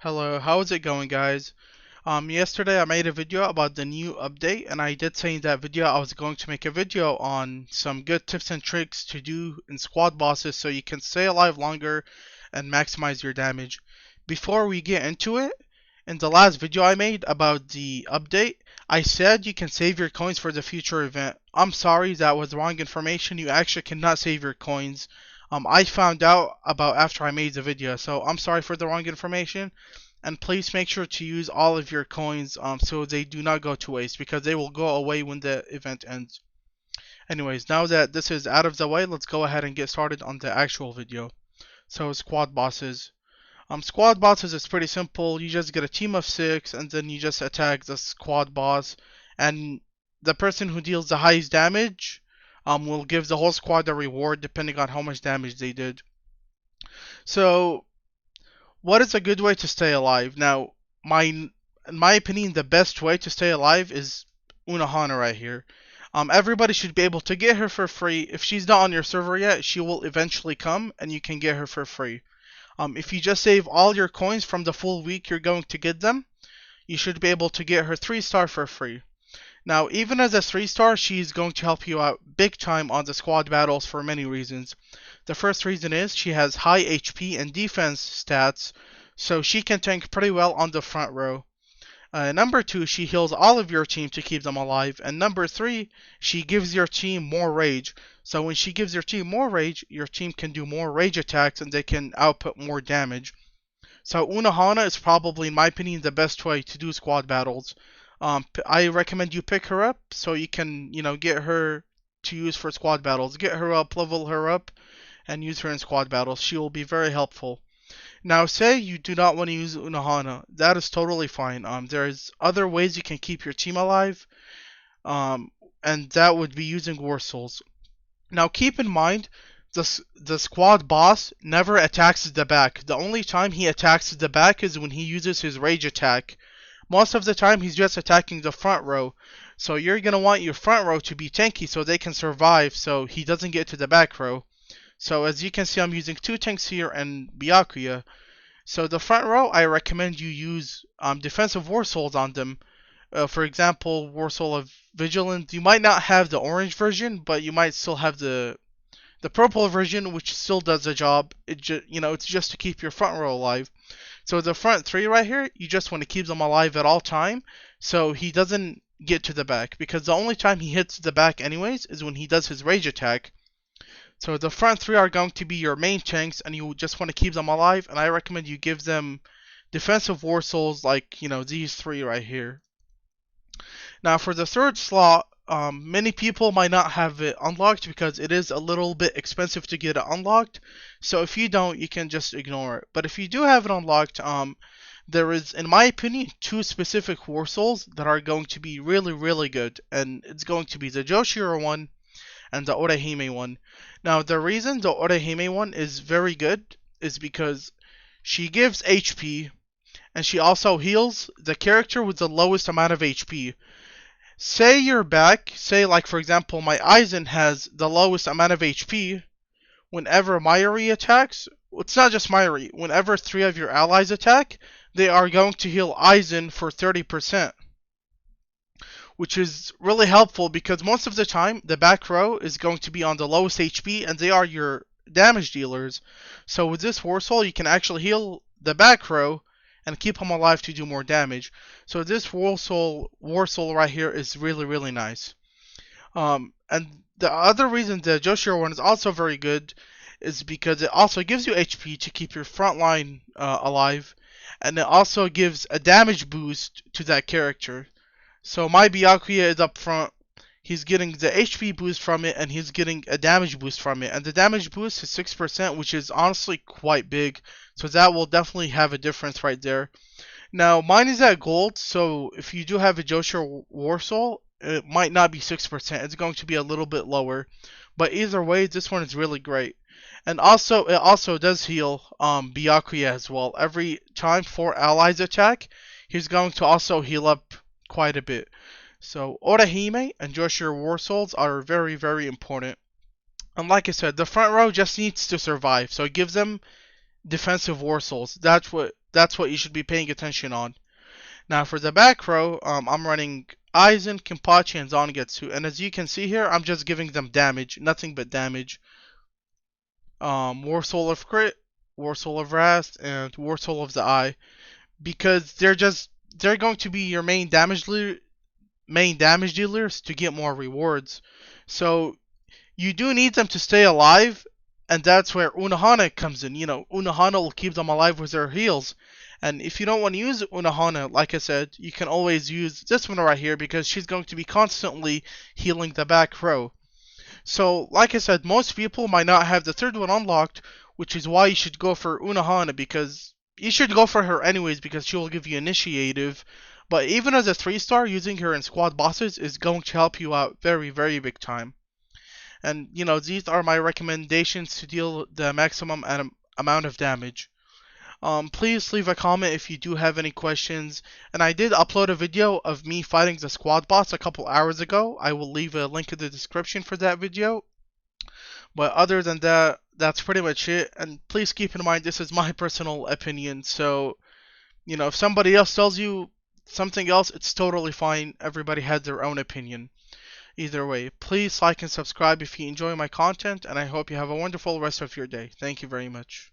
Hello, how's it going, guys? Yesterday I made a video about the new update, and I did say in that video I was going to make a video on some good tips and tricks to do in squad bosses so you can stay alive longer and maximize your damage. Before we get into it, in the last video I made about the update, I said you can save your coins for the future event. I'm sorry, that was wrong information. You actually cannot save your coins. I found out about after I made the video, so I'm sorry for the wrong information. And please make sure to use all of your coins so they do not go to waste, because they will go away when the event ends. Anyways, now that this is out of the way, let's go ahead and get started on the actual video. So squad bosses. Squad bosses is pretty simple. You just get a team of 6 and then you just attack the squad boss, and the person who deals the highest damage will give the whole squad a reward depending on how much damage they did. So what is a good way to stay alive? Now, in my opinion, the best way to stay alive is Unohana right here. Everybody should be able to get her for free. If she's not on your server yet, she will eventually come and you can get her for free. If you just save all your coins from the full week you're going to get them, you should be able to get her 3-star for free. Now, even as a 3-star, she's going to help you out big time on the squad battles for many reasons. The first reason is she has high HP and defense stats, so she can tank pretty well on the front row. Number 2, she heals all of your team to keep them alive. And number 3, she gives your team more rage. So when she gives your team more rage, your team can do more rage attacks and they can output more damage. So Unohana is probably, in my opinion, the best way to do squad battles. I recommend you pick her up so you can, get her to use for squad battles. Get her up, level her up, and use her in squad battles. She will be very helpful. Now, say you do not want to use Unohana. That is totally fine. There's other ways you can keep your team alive, and that would be using War Souls. Now, keep in mind, the squad boss never attacks the back. The only time he attacks the back is when he uses his rage attack. Most of the time, he's just attacking the front row. So you're going to want your front row to be tanky so they can survive so he doesn't get to the back row. So as you can see, I'm using 2 tanks here and Byakuya. So the front row, I recommend you use defensive War Souls on them. For example, War Soul of Vigilance. You might not have the orange version, but you might still have the purple version, which still does the job. It's just to keep your front row alive. So the front 3 right here, you just want to keep them alive at all time, so he doesn't get to the back. Because the only time he hits the back anyways is when he does his rage attack. So the front 3 are going to be your main tanks, and you just want to keep them alive. And I recommend you give them defensive War Souls like these 3 right here. Now for the third slot, many people might not have it unlocked because it is a little bit expensive to get it unlocked. So if you don't, you can just ignore it. But if you do have it unlocked, there is, in my opinion, 2 specific War Souls that are going to be really, really good. And it's going to be the Joshiro one and the Orihime one. Now the reason the Orihime one is very good is because she gives HP and she also heals the character with the lowest amount of HP. Say you're back, like for example my Aizen has the lowest amount of HP. Whenever Mayuri attacks, it's not just Mayuri, whenever 3 of your allies attack, they are going to heal Aizen for 30%. Which is really helpful because most of the time the back row is going to be on the lowest HP and they are your damage dealers. So with this War Soul you can actually heal the back row and keep them alive to do more damage. So this War Soul right here is really, really nice. And the other reason the Joshiro one is also very good is because it also gives you HP to keep your front line alive, and it also gives a damage boost to that character. So my Byakuya is up front. He's getting the HP boost from it, and he's getting a damage boost from it. And the damage boost is 6%, which is honestly quite big. So that will definitely have a difference right there. Now, mine is at gold, so if you do have a Joshiro War Soul, it might not be 6%. It's going to be a little bit lower. But either way, this one is really great. And also, it also does heal Byakuya as well. Every time 4 allies attack, he's going to also heal up quite a bit. So Orihime and Joshiro War Souls are very, very important. And like I said, the front row just needs to survive. So give them defensive war souls. That's what you should be paying attention on. Now for the back row, I'm running Aizen, Kenpachi, and Zangetsu, and as you can see here, I'm just giving them damage, nothing but damage. War Soul of Crit, War Soul of Rast, and War Soul of the Eye, because they're going to be your main damage dealers to get more rewards. So you do need them to stay alive, and that's where Unohana comes in. Unohana will keep them alive with her heals. And if you don't want to use Unohana, like I said, you can always use this one right here because she's going to be constantly healing the back row. So, like I said, most people might not have the third one unlocked, which is why you should go for Unohana, because you should go for her anyways because she will give you initiative. But even as a 3-star, using her in squad bosses is going to help you out very, very big time. And these are my recommendations to deal the maximum amount of damage. Please leave a comment if you do have any questions. And I did upload a video of me fighting the squad boss a couple hours ago. I will leave a link in the description for that video. But other than that, that's pretty much it. And please keep in mind this is my personal opinion. So, if somebody else tells you something else, it's totally fine. Everybody has their own opinion. Either way, please like and subscribe if you enjoy my content, and I hope you have a wonderful rest of your day. Thank you very much.